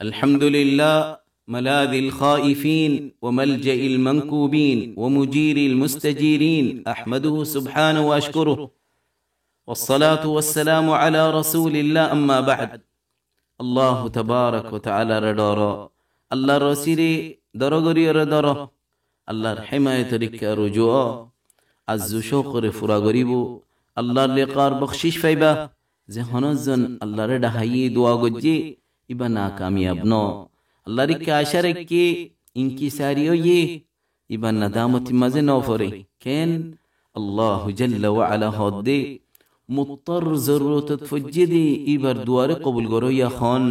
الحمد لله ملاذ الخائفين وملجأ المنكوبين ومجير المستجيرين أحمده سبحانه وأشكره والصلاة والسلام على رسول الله أما بعد الله تبارك وتعالى ردارا الله رسيري درغري ردارا الله حماية رك رجوع عز شوقر فراغريبو الله لقار بخشش فيبا زهنزن الله رد هاي دعا گجي ইবা নাকামিয়াব ন আল্লাহর কে আশা রেখে ইনকিসারি হয়ে ইবা নাদামতি মাঝে ন পড়ে কেন আল্লাহ জাল্লা ওয়া আলা হদে মুত্তর জরুরত ফজ্জিদি ইবার দুয়ারে কবুল করো ইয়া খন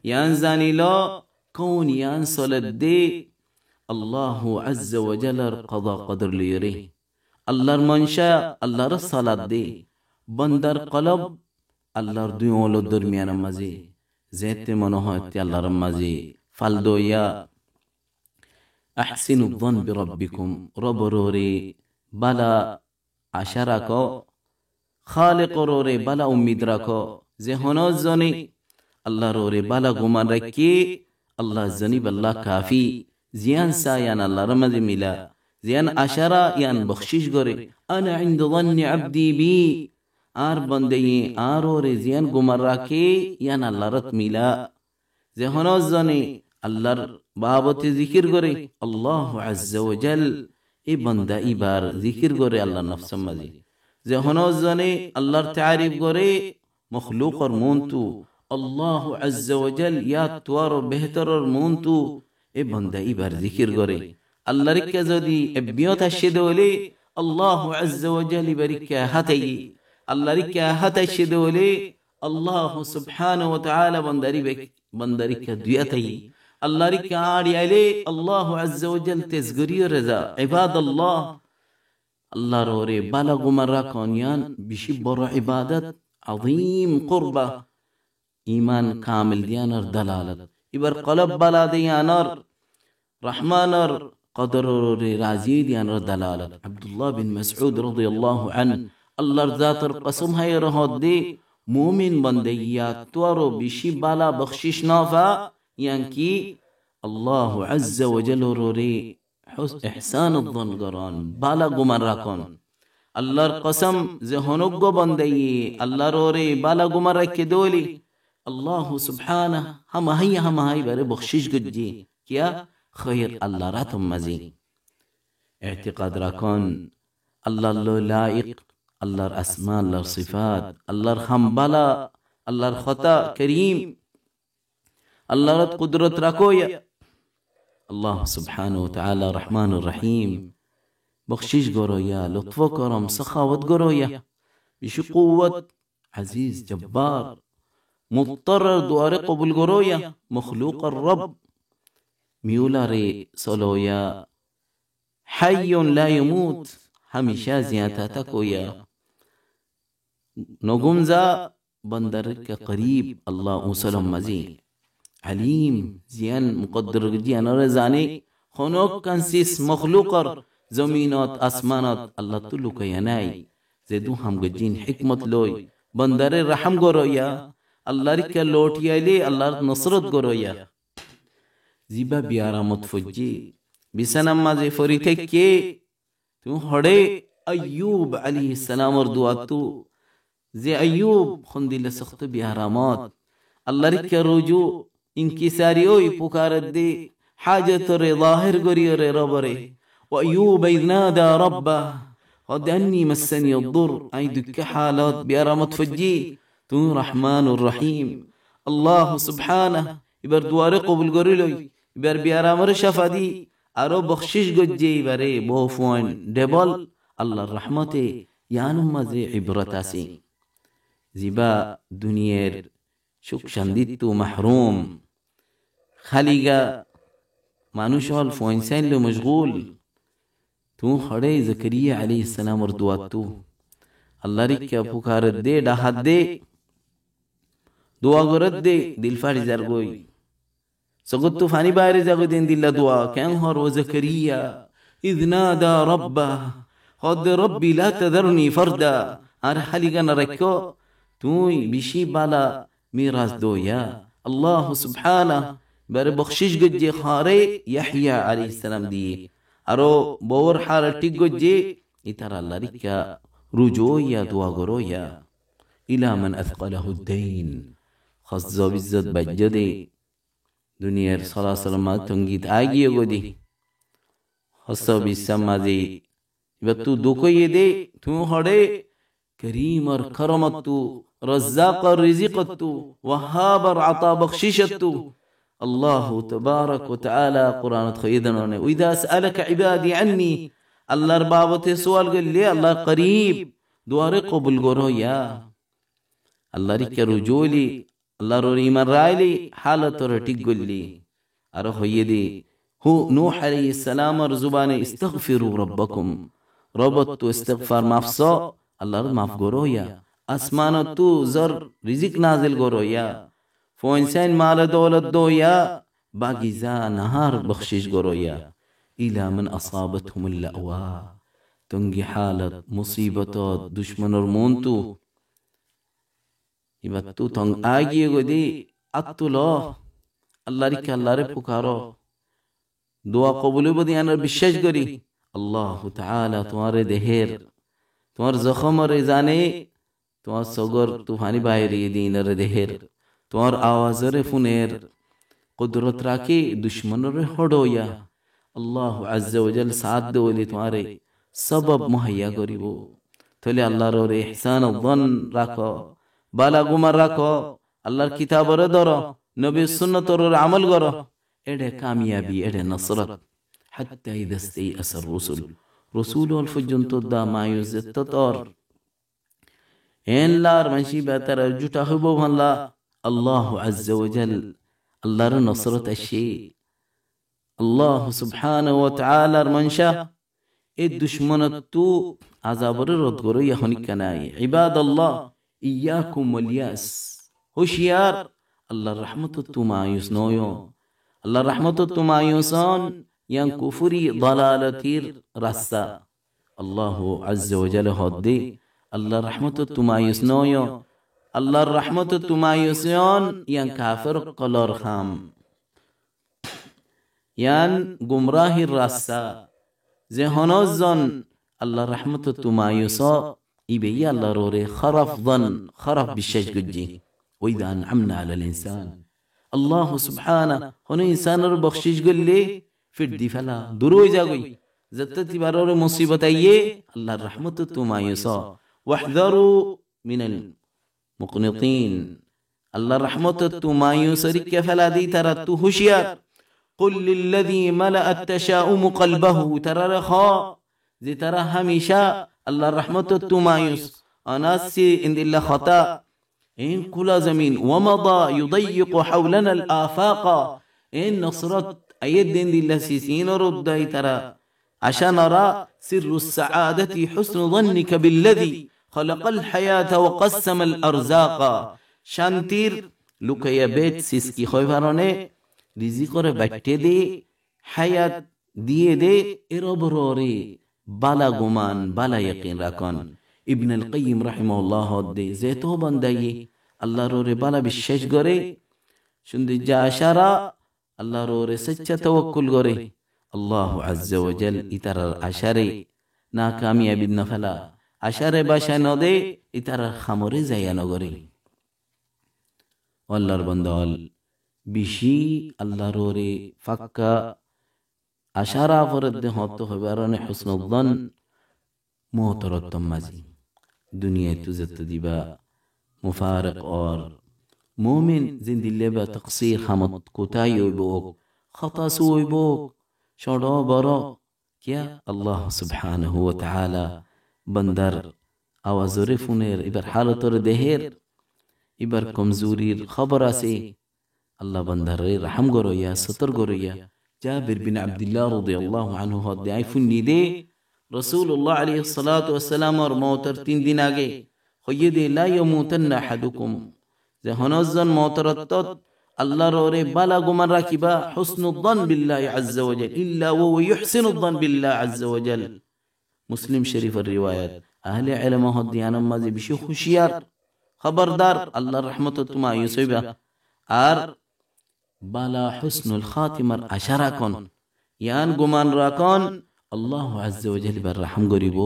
ইয়ান জানিলা কোন ইয়ান সলাত দে আল্লাহ আজ্জা ওয়া জালার কদা কদর লিরে আল্লাহর মনশা আল্লাহর সালাত দে বান্দার কলব আল্লাহর দুই ওলো দরমিয়ান মাঝে যেতে মনে হয় আল্লাহর মাঝে ফালদো ইয়া আহসিনু যন বিরাব্বিকুম রবরে বালা আশা রাখো খালিকরে বালা উম্মিদ রাখো যে হনজ জনে আল্লাহরে বালা গুমান রাখি আল্লাহ জনিব আল্লাহ কাফি জিয়ান সায়ান আল্লাহর মাঝে মিলা জিয়ান আশারা ইয়ান বখশিশ করে আনা ইনদা যন্নি আবদি বি আর বন্দে আর ওরে জিয়ান গুমার রাখে ইয়ান আল্লাহরত মিলা যে হনজ জনে আল্লাহর বাবতে জিকির করে আল্লাহ আজ্জা ওয়া জাল এই বান্দা ইবার জিকির করে আল্লাহর নফস মাঝে যে হনজ জনে আল্লাহর তারিফ করে মখলুকর মুনতু আল্লাহ আজ্জা ওয়া জাল ইয়া তোয়ার বেহতরর মুনতু এই বান্দা ইবার জিকির করে আল্লাহর কে যদি এবিয়ত আসে দলে আল্লাহ আজ্জা ওয়া জাল ইবারিকা হাতাই আল্লাহর কে হাতাইছে দলে আল্লাহ সুবহানাহু ওয়া তাআলা বন্দারি কে দুয়াতাই আল্লাহর কে আড়ি আইলে আল্লাহ আজ্জা ওয়া জাল তেজগরিয় রাজা ইবাদাল্লাহ আল্লাহর ওরে বালা গুমার রাখুন ইয়ান বেশি বড় ইবাদত আযীম কুরবা ঈমান কামিল দিয়ানার দালালত এবার কলব বালা দিয়ানার রহমানার কদর ওরে রাজি দিয়ানার দালালত আব্দুল্লাহ বিন মাসউদ রাদিয়াল্লাহু আনহু আল্লাহর জাতের কসম হায় রহত দে মুমিন বন্দে ইয়া তোরো বেশি বালা বখশিশ নাফা ইয়ানকি আল্লাহ আজ্জা ওয়া জাল রে ইহসান الظن গরান বালা গুমান রাখুন আল্লাহর কসম যে হনগ্য বন্দে আল্লাহর রে বালা গুমান রাখে দলি আল্লাহ সুবহানাহু হাম হাই বারে বখশিশ গজি কিয়া খায়র আল্লাহ রাতম মাজি ইতিকাদ রাখুন আল্লাহ লাইক আল্লাহর আসমা আল্লাহর সিফাত আল্লাহর হামবালা আল্লাহর খতা করিম আল্লাহর কুদরত রাখো আল্লাহ সুবহানাহু ওয়া তাআলা রহমানুর রহিম বখশিশ করো ইয়া লুৎফ করম সখাওয়াত করো ইয়া বিশু কুওয়াত আজিজ জব্বার মুত্তর দুয়ারে কবুল করো ইয়া মখলুক الرب মিউলা রে সলো ইয়া হাইয়ুন লা ইয়ামুত हमेशा जियाता तक या नगुमजा बंदर के करीब अल्लाह उसलम मजी अलीम जियान मुकद्दर जियान रजाने खनोक कंसिस मखलूकर जमीनत आसमानत अल्लाह तुलु कयनाई जेदु हम गजिन हिकमत लोय बंदर रहम गोरोया अल्लाह के लोटिया ले अल्लाह नसरत गोरोया जिबा बियारा मुतफजी बिसनम मजे फरीते के तू हड़े अय्यूब अलैहिस्सलाम और दुआ तू जे अय्यूब खुंदिल सख्त बिहरामत अल्लाह के रुजू इनकी सारी ओई पुकार दे हाजत रे ज़ाहिर गरी रे रबरे व अय्यूब इज़ नादा रब्बा قد أني مسني الضر أي دك حالات بيرامت فجي تو رحمن الرحيم الله سبحانه يبر دوار قبول قريلوي يبر بيرامر شفادي আরো বখশিশ গজ্জে বারে বহুফোন ডবল আল্লাহর রহমতে ইয়ানুম মাঝে ইবরত আছে জিবা দুনিয়ার সুখ শান্তি তো মাহরুম খালিগা মানুষ হল ফোন সাইল মশগুল তু হড়ে জাকারিয়া আলাইহিস সালাম এর দোয়া তু আল্লাহর কে পুকার দে ডাহাত দে দোয়া গরত দে দিল ফাড়ি জার গই سقط فاني باري زغدين دي دعاء كان هر وزكريا إذ نادى ربه قد ربي لا تذرني فردا أر حلقنا ركو توي بشي بالا میراث دو یا আল্লাহ সুবহানাহু বারে বখশিশ গজ্জে খারে ইয়াহইয়া আলাইহিস সালাম দিয়ে আরো বওর হার ঠিক গজ্জে ইতার আল্লাহ রিকা রুজোয়া দোয়া গরোয়া ইলা মান আথকালাহু আদ-দাইন খাজ্জা বিজ্জত বাজ্জদে দুনিয়ার সালাসালাম তঙ্গিত আগিয়ে গদি হসব ইসামাজি এবার তু দুকইয়ে দে তু হড়ে করিম আর করমতু রজ্জাক আর রিজিকতু ওয়াহাব আর আতা বখশিশতু আল্লাহ তবারক ওয়া তাআলা কুরআনত খয়দাননে ওইদা সালাকা ইবাদি আন্নি আল্লাহর বাবতে সওয়াল গলে আল্লাহ করিব দুয়ারে কবুল গরো ইয়া আল্লাহ রিকা রুজুলি আল্লাহর ইমান রাইলি হালাতর ঠিক গল্লি আর হইয়ে দি হু নূহ আলাইহিস সালামের জবানে ইস্তিগফিরু রাব্বাকুম রবতু ইস্তিগফার মাফসা আল্লাহর মাফ গরোয়া আসমানতু জর রিজিক নাজিল গরোয়া ফোনসাইন মাল দৌলত দোয়া বাগিজা নাহার বখশিশ গরোয়া ইলা মান আসাবাতহুমুল লাওয়া তঙ্গি হালত মুসিবত দুশমনর মনতু এবার তু তং আগিয়ে গদি আত্তুল আল্লাহর কে আল্লাহরে পুকারো দোয়া কবুল বদি আনার বিশ্বাস করি আল্লাহ তাআলা তোমার দেহের তোমার জখমরে জানে তোমার সগর তুফানি বাইরে দিনের দেহের তোমার আওয়াজরে ফুনের কুদরত রাখি দুশ্মনরে হড়োয়া আল্লাহ আজ্জা ওয়াজাল সাথ দেওলি তোমারে সবব মুহাইয়া করিব তাহলে আল্লাহর ইহসান যন রাখো বালা গুমার রাখো আল্লাহর কিতাবরে ধরো নবী সুন্নতর আমল করো এডে কামিয়াবি এডে নসরত হাত্তা ইযা ইসতাইআসার রুসুল রসুল অল পর্যন্ত দা মায়ুজত তর এনলার মানসি বেতার জুটা হইব ভাল্লা আল্লাহ আজ্জা ওয়াজাল আল্লাহর নসরত আসে আল্লাহ সুবহানাহু ওয়া তাআলার মানশা এই দুশমনত তু আযাবর রদ করো ইহনি কানাই ইবাদাল্লাহ ইয়াকুম ওয়াল ইয়াস হুশিয়ার আল্লাহর রহমত তু মায়ুস নয়ো আল্লাহর রহমত তু মায়ুসন ইয়ান কুফরি দালালাতির রাস্তা আল্লাহ আজ্জা ওয়াজাল হদ্দে আল্লাহর রহমত তু মায়ুস নয়ো আল্লাহর রহমত তু মায়ুসন ইয়ান কাফির কলর খাম ইয়ান গুমরাহির রাস্তা যে হনজন আল্লাহর রহমত তু মায়ুস ইবে আল্লাহর ওরে খারাফ ظن খারাপ বিশ্বাস গুজি ওইদা আনআমনা আলাল ইনসান আল্লাহ সুবহানাহু হন ইনসানের বখশিশ গল্লে ফির দিফালা দূর হয়ে যাগই যততি বারর মুসিবত আইয়ে আল্লাহর রহমত তু মায়ুস ওয়াহযারু মিনাল মুকনিতিন আল্লাহর রহমত তু মায়ুস রিকে ফেলা দি তারা তু হুশিয়ার قل للذي ملأ التشاؤم قلبه ترى رخا زي ترى هميشا الله رحمة التمايس أناسي إن الله خطأ إن كل زمين ومضى يضيق حولنا الآفاق إن نصرت أيد إن الله سيسين رد ترى عشان نرى سر السعادة حسن ظنك بالذي خلق الحياة وقسم الأرزاق شانتير لك يا بيت سيسكي خويفاروني রিজিকরে বাট্টে দে হায়াত দিয়ে দে এরবররে বালা গুমান বালা ইয়াকিন রাখন ইবনে আল কাইয়িম রাহিমাহুল্লাহ দে যেতো বান্দায়ে আল্লাহর ওরে বালা বিশ্বাস করে শুনদি যা আশারা আল্লাহর ওরে সচ্চা তাওয়াক্কুল করে আল্লাহ আজ্জা ওয়াজাল ইতারার আশারে না কামিয়াবি না ফেলা আশারে বাসা ন দে ইতারার খামরে যাইয়া নগরে আল্লাহর বান্দাল বিশি আল্লাহর ওরে ফাক্কা আশারা ফরদ হত হবারনে হুসনুল ظن মোহতরতম মাজি দুনিয়া তুজত দিবা মুফারিক और মুমিন জিন্দিলে বা তাকসীর হামত কোতাই হইবো খাতা হইবো ছোট বড় কিয়া আল্লাহ সুবহানাহু ওয়া তাআলা বান্দার আওয়াজরে ফুনের এবার হালতর দেহের এবার কমজোরির খবর আছে আল্লাহ বান্দারে রহম গরইয়া সতর গরইয়া জাবির বিন আব্দুল্লাহ রাদিয়াল্লাহু আনহু হদে আইফুন নিদে রাসূলুল্লাহ আলাইহিস সালাতু ওয়াস সালাম আর মওতের 3 দিন আগে হইদে লা ইয়ামুতান্না আহাদুকুম যে হনজন মওতরত আল্লাহর ওরে বালা গুমান রাখিবা হুসনুল ظن বিল্লাহি আযজা ওয়া জাল ইল্লা ওয়া ইহসিনুল ظن বিল্লাহি আযজা ওয়া জাল মুসলিম শরীফের রিওয়ায়াত আহলে ইলম হদিয়ান মাঝে বেশি খুশিয়ার খবরদার আল্লাহর রহমত তোমা ইউসুবা আর বালা হুসনুল খাতিমার আশা রাখুন, ইয়ান গুমান রাখুন আল্লাহ আজ্জা ওয়া জাল বার রহম করিব,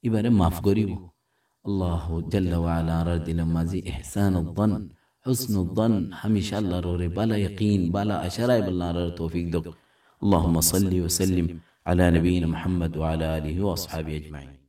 এবারে মাফ করিব। আল্লাহ জাল্লা ওয়া আলা আর দিলাম মাজি ইহসানুদ দন হুসনুদ দন, হামেশা আল্লাহর ওরে বালা ইয়াকিন বালা আশারায় আল্লাহর তৌফিক দাও। اللهم صل وسلم على نبينا محمد وعلى آله وأصحابه أجمعين।